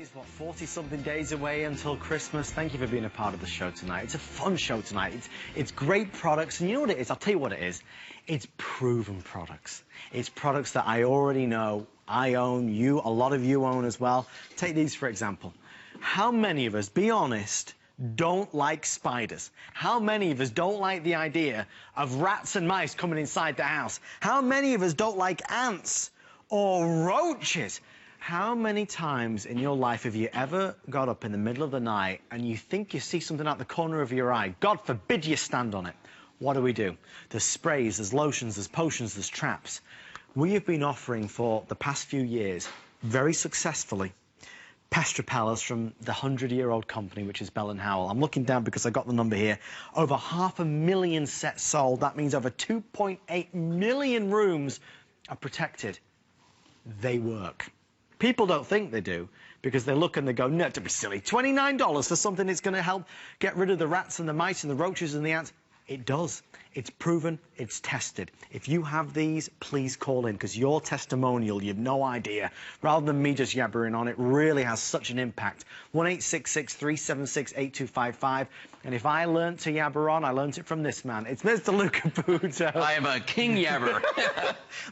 It's what, 40-something days away until Christmas. Thank you for being a part of the show tonight. It's a fun show tonight. It's great products, and you know what it is? I'll tell you what it is. It's proven products. It's products that I already know, I own, you, a lot of you own as well. Take these, for example. How many of us, be honest, don't like spiders? How many of us don't like the idea of rats and mice coming inside the house? How many of us don't like ants or roaches? How many times in your life have you ever got up in the middle of the night and you think you see something out the corner of your eye? God forbid you stand on it. What do? There's sprays, there's lotions, there's potions, there's traps. We have been offering for the past few years, very successfully, pest repellers from the 100-year-old company, which is Bell & Howell. I'm looking down because I got the number here. Over 500,000 sets sold. That means over 2.8 million rooms are protected. They work. People don't think they do because they look and they go, no, don't be silly. $29 for something that's going to help get rid of the rats and the mice and the roaches and the ants. It does. It's proven, it's tested. If you have these, please call in, because your testimonial, you have no idea. Rather than me just yabbering on, it really has such an impact. 1-866-376-8255. And if I learnt to yabber on, I learnt it from this man. It's Mr. Lou Caputo. I am a king yabber.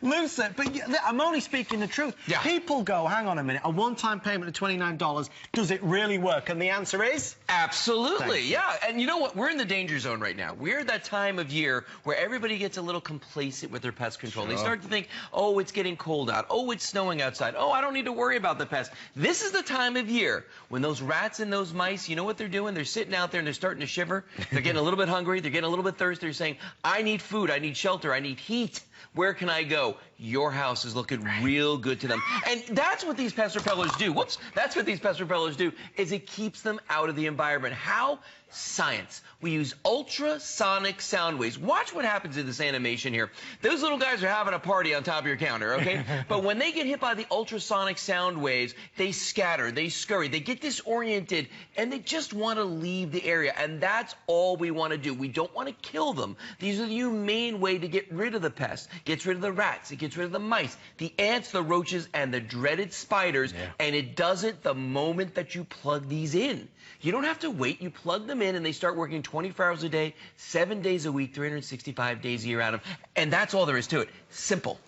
Lou said, but I'm only speaking the truth. Yeah. People go, hang on a minute, a one-time payment of $29, does it really work? And the answer is? Absolutely, yeah. And you know what? We're in the danger zone right now. We're at that time of year where everybody gets a little complacent with their pest control. Sure. They start to think, oh, it's getting cold out. Oh, it's snowing outside. Oh, I don't need to worry about the pest. This is the time of year when those rats and those mice, you know what they're doing? They're sitting out there and they're starting to shiver. They're getting a little bit hungry. They're getting a little bit thirsty. They're saying, I need food. I need shelter. I need heat. Where can I go? Your house is looking real good to them. And that's what these pest repellers do. Whoops. That's what these pest repellers do, is it keeps them out of the environment. How? Science. We use ultrasonic sound waves. Watch what happens in this animation here. Those little guys are having a party on top of your counter, okay? But when they get hit by the ultrasonic sound waves, they scatter, they scurry, they get disoriented, and they just want to leave the area. And that's all we want to do. We don't want to kill them. These are the humane way to get rid of the pests. Gets rid of the rats, it gets rid of the mice, the ants, the roaches, and the dreaded spiders. Yeah. And it does it the moment that you plug these in. You don't have to wait. You plug them in and they start working 24 hours a day, 7 days a week, 365 days a year out of them. And that's all there is to it. Simple.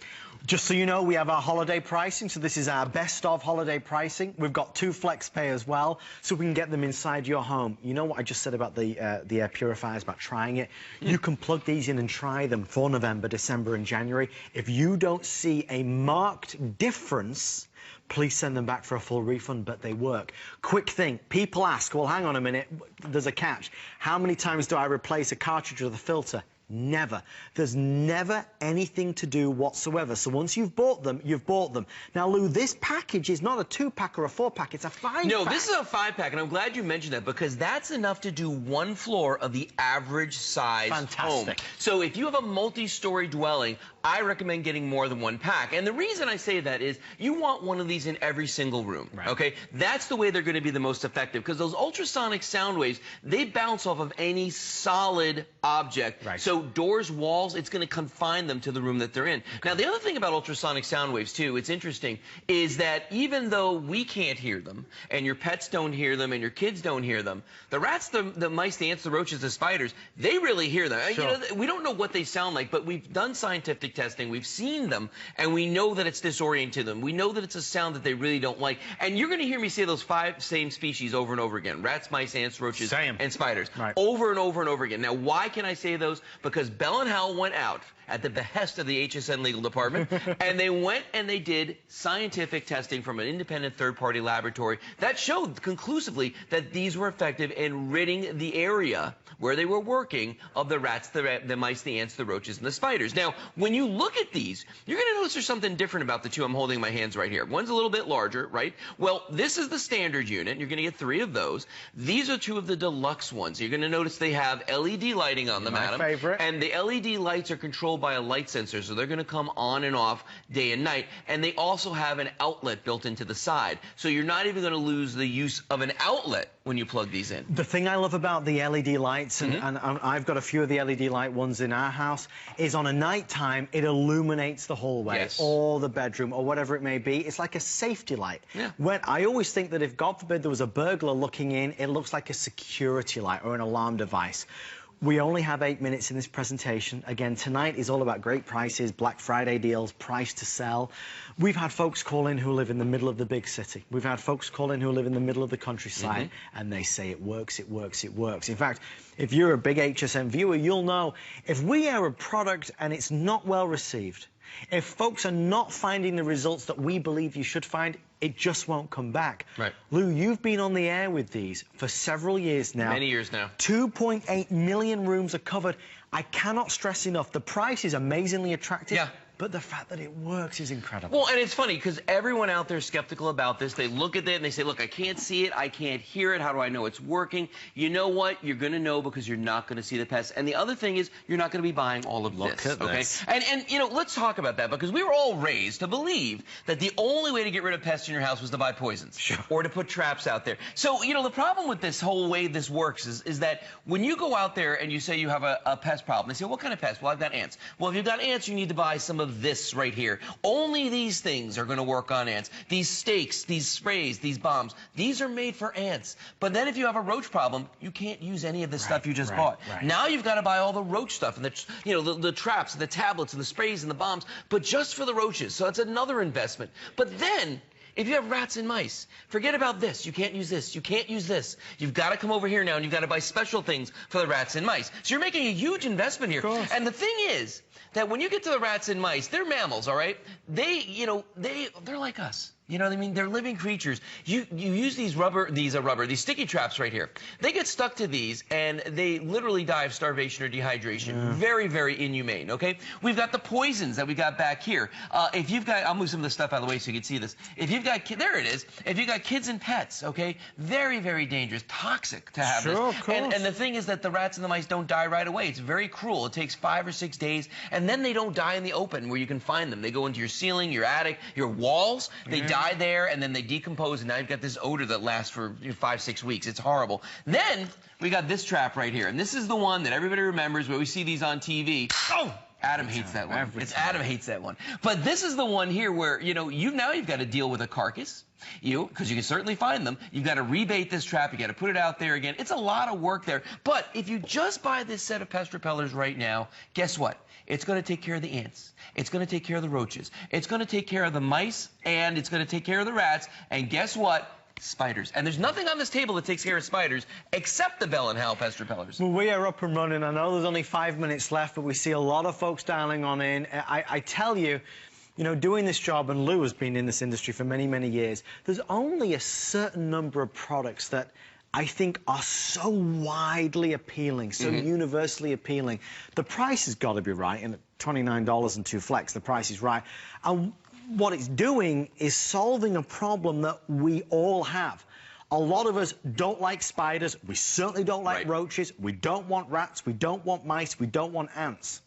Just so you know, we have our holiday pricing, so this is our best of holiday pricing. We've got 2 flex pay as well, so we can get them inside your home. You know what I just said about the air purifiers, about trying it? You can plug these in and try them for November, December and January. If you don't see a marked difference, please send them back for a full refund, but they work. Quick thing, people ask, well, hang on a minute, there's a catch. How many times do I replace a cartridge with a filter? Never. There's never anything to do whatsoever. So once you've bought them, you've bought them. Now, Lou, this package is not a 2-pack or a 4-pack. It's a 5-pack. No, this is a 5-pack, and I'm glad you mentioned that because that's enough to do 1 floor of the average size home. So if you have a multi-story dwelling, I recommend getting more than 1 pack. And the reason I say that is you want one of these in every single room, right? Okay? That's the way they're going to be the most effective because those ultrasonic sound waves, they bounce off of any solid object. Right. So doors, walls, it's going to confine them to the room that they're in. Okay. Now, the other thing about ultrasonic sound waves, too, it's interesting, is that even though we can't hear them, and your pets don't hear them, and your kids don't hear them, the rats, the mice, the ants, the roaches, the spiders, they really hear them. Sure. You know, we don't know what they sound like, but we've done scientific testing. We've seen them, and we know that it's disorienting to them. We know that it's a sound that they really don't like. And you're going to hear me say those 5 same species over and over again. Rats, mice, ants, roaches, and spiders. Right. Over and over and over again. Now, why can I say those? Because Bell & Howell went out at the behest of the HSN legal department, and they went and they did scientific testing from an independent third-party laboratory that showed conclusively that these were effective in ridding the area where they were working of the rats, the mice, the ants, the roaches, and the spiders. Now, when you look at these, you're going to notice there's something different about the 2 I'm holding in my hands right here. One's a little bit larger, right? Well, this is the standard unit. You're going to get 3 of those. These are 2 of the deluxe ones. You're going to notice they have LED lighting on them, Adam. My favorite. And the LED lights are controlled controlled by a light sensor, so they're going to come on and off day and night. And they also have an outlet built into the side, so you're not even going to lose the use of an outlet when you plug these in. The thing I love about the LED lights, and I've got a few of the LED light ones in our house, is on a nighttime, it illuminates the hallway or the bedroom or whatever it may be. It's like a safety light. Yeah. When I always think that if, God forbid, there was a burglar looking in, it looks like a security light or an alarm device. We only have 8 minutes in this presentation. Again, tonight is all about great prices, Black Friday deals, price to sell. We've had folks call in who live in the middle of the big city. We've had folks call in who live in the middle of the countryside, and they say it works, it works, it works. In fact, if you're a big HSN viewer, you'll know if we air a product and it's not well received, if folks are not finding the results that we believe you should find, it just won't come back. Right. Lou, you've been on the air with these for several years now. Many years now. 2.8 million rooms are covered. I cannot stress enough, the price is amazingly attractive. Yeah. But the fact that it works is incredible. Well, and it's funny because everyone out there is skeptical about this. They look at it and they say, look, I can't see it. I can't hear it. How do I know it's working? You know what? You're going to know because you're not going to see the pests. And the other thing is you're not going to be buying all of this. Look at this. And, you know, let's talk about that because we were all raised to believe that the only way to get rid of pests in your house was to buy poisons or to put traps out there. So, you know, the problem with this whole way this works is that when you go out there and you say you have a pest problem, they say, what kind of pest? Well, I've got ants. Well, if you've got ants, you need to buy some of this right here. Only these things are going to work on ants. These stakes, these sprays, these bombs, these are made for ants. But then if you have a roach problem, you can't use any of the stuff you just bought. Now you've got to buy all the roach stuff and the traps and the tablets and the sprays and the bombs, but just for the roaches. So it's another investment. But then if you have rats and mice, forget about this. You can't use this. You can't use this. You've got to come over here now and you've got to buy special things for the rats and mice. So you're making a huge investment here. And the thing is that when you get to the rats and mice, they're mammals, all right? They're like us. You know what I mean? They're living creatures. You use these sticky traps right here. They get stuck to these, and they literally die of starvation or dehydration. Very, very inhumane, okay? We've got the poisons that we got back here. If you've got, I'll move some of this stuff out of the way so you can see this. If you've got, there it is. If you've got kids and pets, okay? Very, very dangerous, toxic to have this. Of course. And the thing is that the rats and the mice don't die right away. It's very cruel. It takes 5 or 6 days, and then they don't die in the open where you can find them. They go into your ceiling, your attic, your walls. They die there, and then they decompose, and now you've got this odor that lasts for 5, 6 weeks. It's horrible. Then we got this trap right here, and this is the one that everybody remembers where we see these on TV. Oh! Adam hates that one. Adam hates that one. But this is the one here where, you know, now you've got to deal with a carcass. Because you can certainly find them. You've got to rebait this trap. You've got to put it out there again. It's a lot of work there. But if you just buy this set of pest repellers right now, guess what? It's going to take care of the ants. It's going to take care of the roaches. It's going to take care of the mice, and it's going to take care of the rats. And guess what? Spiders. And there's nothing on this table that takes care of spiders except the Bell & Howell pest repellers. Well, we are up and running. I know there's only 5 minutes left, but we see a lot of folks dialing on in. I tell you, you know, doing this job, and Lou has been in this industry for many, many years, there's only a certain number of products that I think are so widely appealing, so universally appealing. The price has got to be right, and at $29 and 2 flex, the price is right. And what it's doing is solving a problem that we all have. A lot of us don't like spiders. We certainly don't like roaches. We don't want rats. We don't want mice. We don't want ants.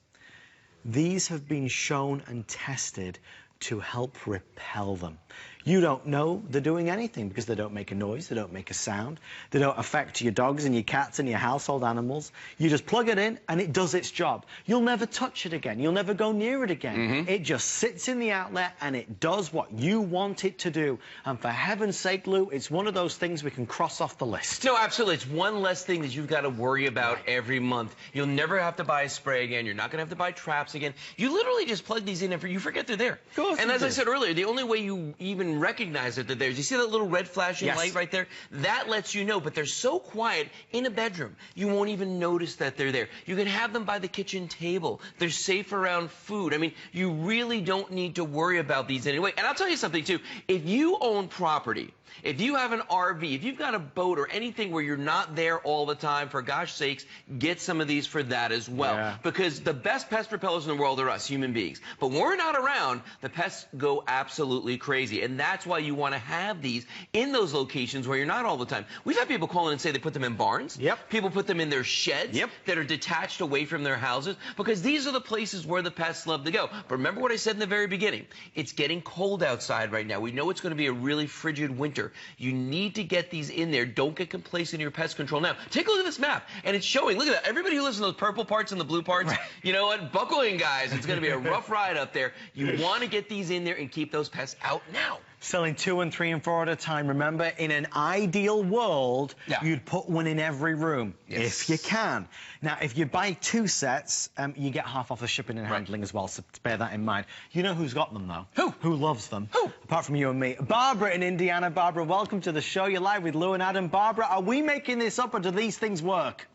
These have been shown and tested to help repel them. You don't know they're doing anything because they don't make a noise, they don't make a sound, they don't affect your dogs and your cats and your household animals. You just plug it in and it does its job. You'll never touch it again. You'll never go near it again. It just sits in the outlet and it does what you want it to do. And for heaven's sake, Lou, it's one of those things we can cross off the list. No, absolutely. It's one less thing that you've got to worry about every month. You'll never have to buy a spray again. You're not going to have to buy traps again. You literally just plug these in and you forget they're there. And as I said earlier, the only way you even recognize that they're there is you see that little red flashing light right there? That lets you know, but they're so quiet in a bedroom, you won't even notice that they're there. You can have them by the kitchen table. They're safe around food. I mean, you really don't need to worry about these anyway. And I'll tell you something, too. If you own property, if you have an RV, if you've got a boat or anything where you're not there all the time, for gosh sakes, get some of these for that as well. Because the best pest repellers in the world are us, human beings. But when we're not around, the pests go absolutely crazy. crazy. And that's why you want to have these in those locations where you're not all the time. We've had people call in and say they put them in barns. Yep. People put them in their sheds yep. that are detached away from their houses, because these are the places where the pests love to go. But remember what I said in the very beginning. It's getting cold outside right now. We know it's going to be a really frigid winter. You need to get these in there. Don't get complacent in your pest control. Now, take a look at this map, and it's showing. Look at that. Everybody who lives in those purple parts and the blue parts, right. You know what? Buckle in, guys. It's going to be a rough ride up there. You want to get these in there and keep those pests out now. Selling 2 and 3 and 4 at a time. Remember, in an ideal world, you'd put one in every room, if you can. Now, if you buy 2 sets, you get half off the shipping and handling as well, so bear that in mind. You know who's got them, though? Who? Who loves them? Who? Apart from you and me. Barbara in Indiana. Barbara, welcome to the show. You're live with Lou and Adam. Barbara, are we making this up, or do these things work?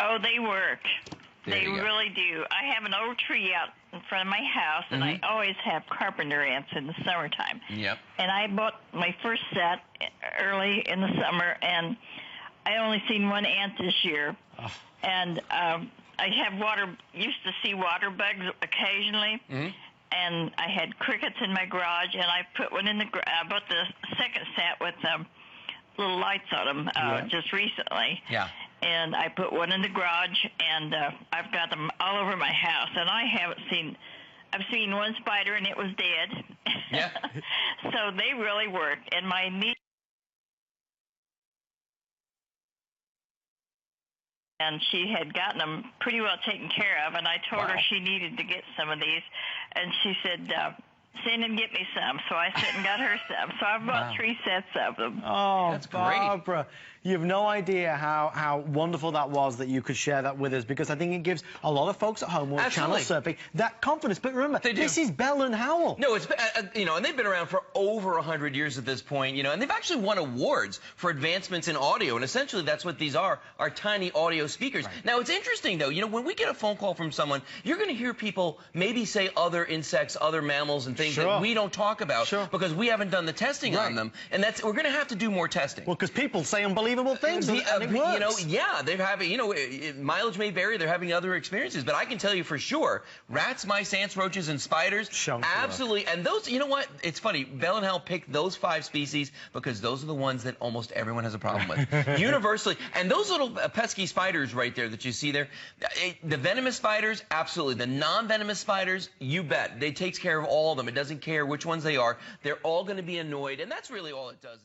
Oh, they work. They really do. I have an old tree out in front of my house, and I always have carpenter ants in the summertime. Yep. And I bought my first set early in the summer, and I only seen 1 ant this year. Oh. And I used to see water bugs occasionally. And I had crickets in my garage, and I put one in the I bought the second set with little lights on them just recently. Yeah. And I put one in the garage, and I've got them all over my house. And I've seen 1 spider, and it was dead. Yeah. So they really work. And my niece, and she had gotten them pretty well taken care of, and I told her she needed to get some of these, and she said, send and get me some. So I sent and got her some. So I bought 3 sets of them. Oh, that's Barbara, you have no idea how wonderful that was that you could share that with us, because I think it gives a lot of folks at home who are channel surfing that confidence. But remember, this is Bell and Howell. No, it's you know, and they've been around for over 100 years at this point, you know, and they've actually won awards for advancements in audio, and essentially that's what these are tiny audio speakers. Right. Now, it's interesting though, you know, when we get a phone call from someone, you're going to hear people maybe say other insects, other mammals, and things that we don't talk about because we haven't done the testing on them, and we're going to have to do more testing. Well, because people say unbelievable things. And it works. You know, yeah, they're having, you know, mileage may vary. They're having other experiences, but I can tell you for sure, rats, mice, ants, roaches, and spiders, absolutely. And those, you know what? It's funny. Bell and Howell picked those 5 species because those are the ones that almost everyone has a problem with, universally. And those little pesky spiders right there that you see there, the venomous spiders, absolutely. The non-venomous spiders, you bet. It takes care of all of them. It doesn't care which ones they are. They're all going to be annoyed, and that's really all it does.